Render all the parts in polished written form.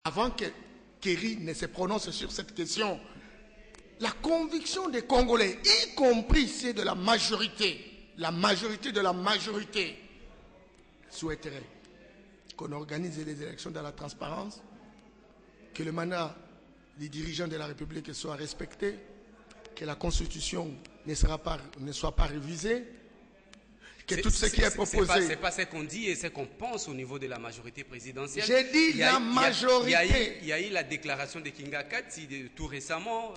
avant que Kerry ne se prononce sur cette question, la conviction des Congolais, y compris ceux de la majorité de la majorité, souhaiterait qu'on organise les élections dans la transparence, que le mandat des dirigeants de la République soit respecté, que la Constitution ne soit pas révisée, que tout ce qui est proposé... C'est pas ce qu'on dit et ce qu'on pense au niveau de la majorité présidentielle. J'ai dit la majorité. Il y a eu la déclaration de Kinga Kati tout récemment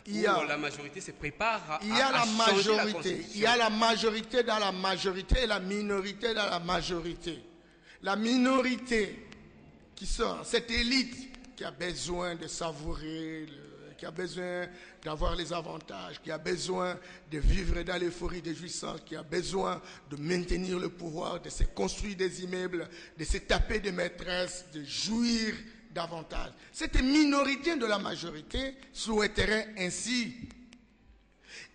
où la majorité se prépare à changer la Constitution. Il y a la majorité dans la majorité et la minorité dans la majorité. La minorité qui sont cette élite qui a besoin de savourer, qui a besoin d'avoir les avantages, qui a besoin de vivre dans l'euphorie des jouissances, qui a besoin de maintenir le pouvoir, de se construire des immeubles, de se taper des maîtresses, de jouir davantage. Cette minorité de la majorité souhaiterait ainsi.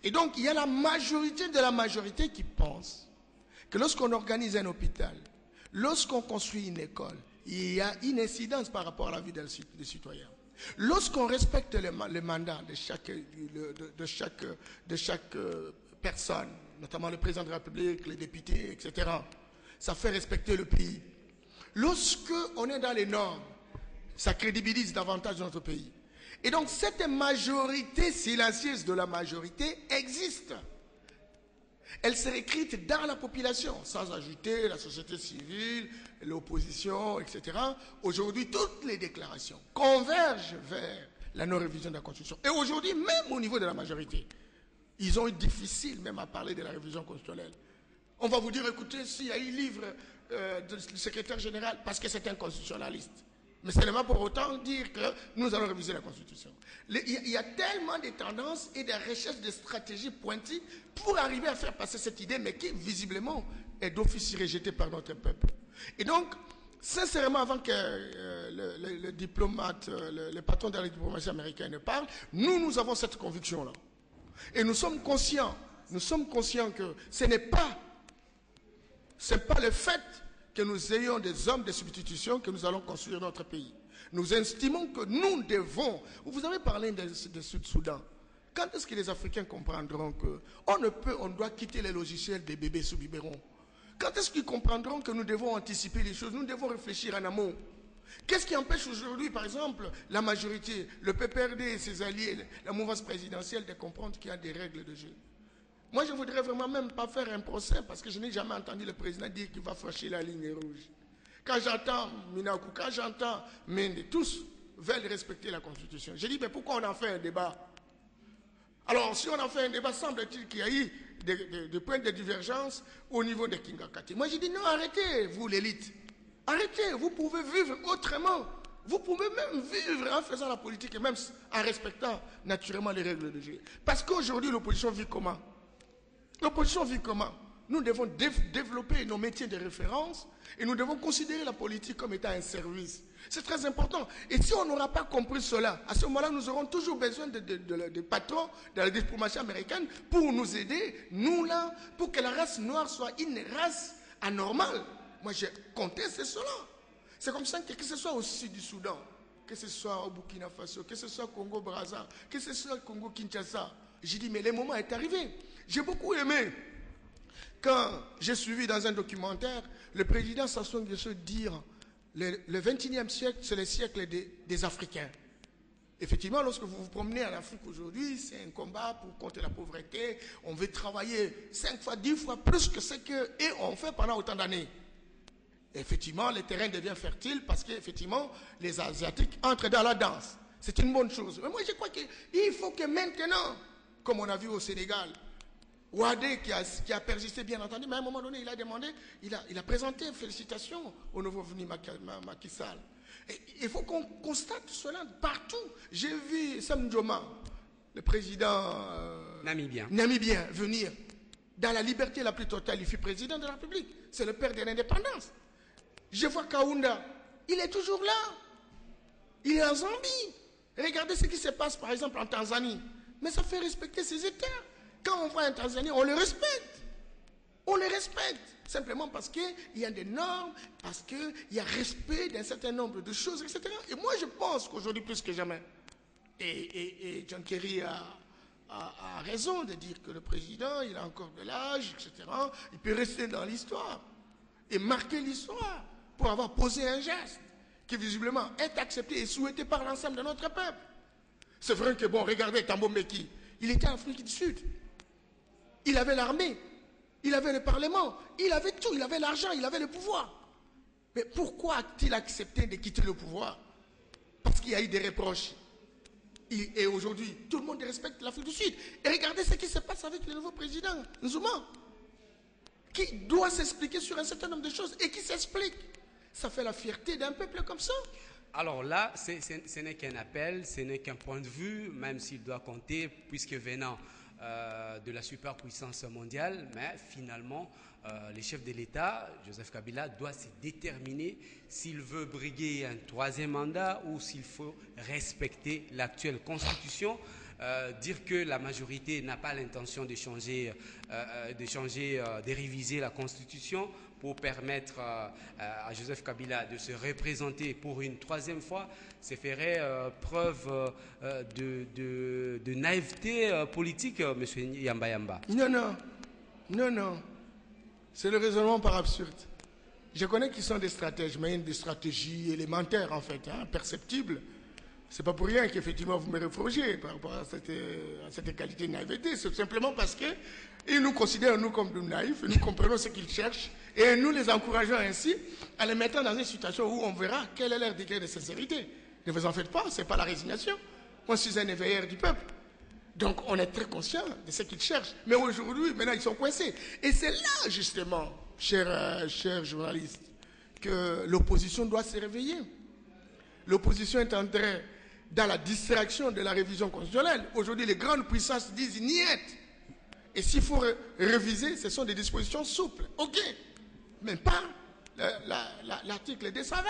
Et donc, il y a la majorité de la majorité qui pense que lorsqu'on organise un hôpital, lorsqu'on construit une école, il y a une incidence par rapport à la vie des citoyens. Lorsqu'on respecte le mandat de chaque personne, notamment le président de la République, les députés, etc., ça fait respecter le pays. Lorsqu'on est dans les normes, ça crédibilise davantage notre pays. Et donc cette majorité silencieuse de la majorité existe. Elle s'est écrite dans la population, sans ajouter la société civile, l'opposition, etc. Aujourd'hui, toutes les déclarations convergent vers la non-révision de la Constitution. Et aujourd'hui, même au niveau de la majorité, ils ont eu difficile même à parler de la révision constitutionnelle. On va vous dire, écoutez, s'il y a eu livre du secrétaire général, parce que c'est un constitutionnaliste. Mais ce n'est pas pour autant dire que nous allons réviser la Constitution. Il y a tellement de tendances et de recherches de stratégies pointues pour arriver à faire passer cette idée, mais qui visiblement est d'office rejetée par notre peuple. Et donc, sincèrement, avant que le diplomate, le patron de la diplomatie américaine ne parle, nous avons cette conviction-là. Et nous sommes conscients que ce n'est pas le fait que nous ayons des hommes de substitution que nous allons construire notre pays. Nous estimons que nous devons... Vous avez parlé de Sud-Soudan. Quand est-ce que les Africains comprendront qu'on doit quitter les logiciels des bébés sous biberon? Quand est-ce qu'ils comprendront que nous devons anticiper les choses? Nous devons réfléchir en amont. Qu'est-ce qui empêche aujourd'hui, par exemple, la majorité, le PPRD et ses alliés, la mouvance présidentielle, de comprendre qu'il y a des règles de jeu? Moi, je ne voudrais vraiment même pas faire un procès parce que je n'ai jamais entendu le président dire qu'il va franchir la ligne rouge. Quand j'entends Minakou, quand j'entends Mende, tous veulent respecter la Constitution. Je dis, mais pourquoi on en fait un débat? Alors, si on en fait un débat, semble-t-il qu'il y a eu des points de divergence au niveau de Kinga Kati. Moi, je dis, non, arrêtez, vous, l'élite. Arrêtez, vous pouvez vivre autrement. Vous pouvez même vivre en faisant la politique et même en respectant naturellement les règles de jeu. Parce qu'aujourd'hui, l'opposition vit comment? L'opposition vit comment? Nous devons développer nos métiers de référence et nous devons considérer la politique comme étant un service. C'est très important. Et si on n'aura pas compris cela, à ce moment-là, nous aurons toujours besoin des patrons de la diplomatie américaine pour nous aider, nous là, pour que la race noire soit une race anormale. Moi, j'ai contesté cela. C'est comme ça que ce soit au sud du Soudan, que ce soit au Burkina Faso, que ce soit au Congo-Brazza, que ce soit au Congo-Kinshasa. J'ai dit, mais le moment est arrivé. J'ai beaucoup aimé quand j'ai suivi dans un documentaire le président Sassou Nguesso dire le 21e siècle, c'est le siècle des Africains. Effectivement, lorsque vous vous promenez en Afrique aujourd'hui, c'est un combat contre la pauvreté. On veut travailler 5 fois, 10 fois plus que ce qu'eux ont fait pendant autant d'années. Effectivement, le terrain devient fertile parce qu'effectivement, les Asiatiques entrent dans la danse. C'est une bonne chose. Mais moi, je crois qu'il faut que maintenant, comme on a vu au Sénégal, Ouadé qui a persisté bien entendu, mais à un moment donné, il a demandé, il a présenté félicitations au nouveau venu Macky Sall. Et il faut qu'on constate cela partout. J'ai vu Sam Nujoma, le président namibien, venir dans la liberté la plus totale. Il fut président de la République. C'est le père de l'indépendance. Je vois Kaunda, il est toujours là. Il est en Zambie. Regardez ce qui se passe par exemple en Tanzanie. Mais ça fait respecter ses États. Quand on voit un Tanzanien, on le respecte. On les respecte, simplement parce qu'il y a des normes, parce qu'il y a respect d'un certain nombre de choses, etc. Et moi, je pense qu'aujourd'hui, plus que jamais, et John Kerry a raison de dire que le président, il a encore de l'âge, etc. Il peut rester dans l'histoire et marquer l'histoire pour avoir posé un geste qui, visiblement, est accepté et souhaité par l'ensemble de notre peuple. C'est vrai que, bon, regardez Thabo Mbeki, il était en Afrique du Sud. Il avait l'armée, il avait le Parlement, il avait tout, il avait l'argent, il avait le pouvoir. Mais pourquoi a-t-il accepté de quitter le pouvoir? Parce qu'il y a eu des reproches. Et aujourd'hui, tout le monde respecte l'Afrique du Sud. Et regardez ce qui se passe avec le nouveau président, Nzuma, qui doit s'expliquer sur un certain nombre de choses et qui s'explique. Ça fait la fierté d'un peuple comme ça. Alors là, ce n'est qu'un appel, ce n'est qu'un point de vue, même s'il doit compter, puisque venant de la superpuissance mondiale, mais finalement, le chef de l'État, Joseph Kabila, doit se déterminer s'il veut briguer un troisième mandat ou s'il faut respecter l'actuelle constitution. Dire que la majorité n'a pas l'intention de changer, de réviser la constitution pour permettre à Joseph Kabila de se représenter pour une troisième fois, c'est ferait preuve de naïveté politique, M. Yamba Yamba. Non. C'est le raisonnement par absurde. Je connais qu'ils sont des stratèges, mais il y a des stratégies élémentaires, en fait, perceptibles. C'est pas pour rien qu'effectivement vous me reprochez par rapport à cette qualité de naïveté. C'est simplement parce qu'ils nous considèrent, nous, comme des naïfs, et nous comprenons ce qu'ils cherchent, et nous les encourageons ainsi à les mettre dans une situation où on verra quel est leur degré de sincérité. Ne vous en faites pas, ce n'est pas la résignation. Moi, je suis un éveilleur du peuple. Donc, on est très conscient de ce qu'ils cherchent. Mais aujourd'hui, maintenant, ils sont coincés. Et c'est là, justement, chers journalistes, que l'opposition doit se réveiller. L'opposition est entrée dans la distraction de la révision constitutionnelle. Aujourd'hui, les grandes puissances disent niet. Et s'il faut réviser, ce sont des dispositions souples. OK. Mais pas l'article 220.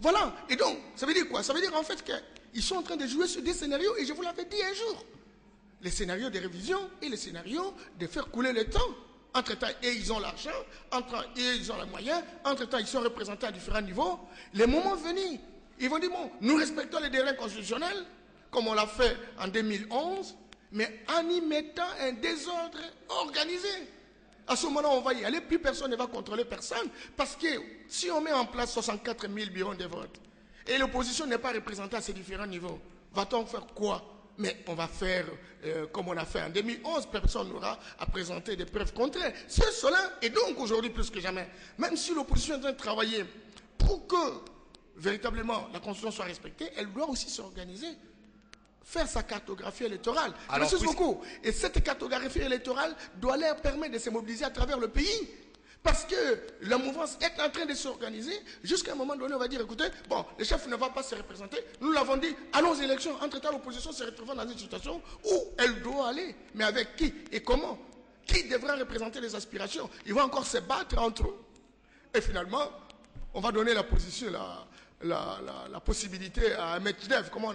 Voilà. Et donc, ça veut dire quoi? Ça veut dire en fait qu'ils sont en train de jouer sur des scénarios, et je vous l'avais dit un jour. Les scénarios de révision et les scénarios de faire couler le temps. Entre-temps, ils ont l'argent, entre-temps, ils ont les moyens, entre-temps, ils sont représentés à différents niveaux. Les moments venus, ils vont dire, bon, nous respectons les délais constitutionnels, comme on l'a fait en 2011, mais en y mettant un désordre organisé. À ce moment-là, on va y aller, plus personne ne va contrôler personne, parce que si on met en place 64 000 bureaux de vote, et l'opposition n'est pas représentée à ces différents niveaux, va-t-on faire quoi? Mais on va faire comme on a fait en 2011, personne n'aura à présenter des preuves contraires. C'est cela, et donc aujourd'hui plus que jamais, même si l'opposition est en train de travailler pour que véritablement la Constitution soit respectée, elle doit aussi s'organiser, faire sa cartographie électorale. Beaucoup. Et cette cartographie électorale doit leur permettre de se mobiliser à travers le pays. Parce que la mouvance est en train de s'organiser. Jusqu'à un moment donné, on va dire, écoutez, bon, le chef ne va pas se représenter. Nous l'avons dit, allons aux élections. Entre-temps, l'opposition se retrouve dans une situation où elle doit aller. Mais avec qui et comment? Qui devra représenter les aspirations? Ils vont encore se battre entre eux. Et finalement, on va donner la position, la possibilité à Medvedev. Comment on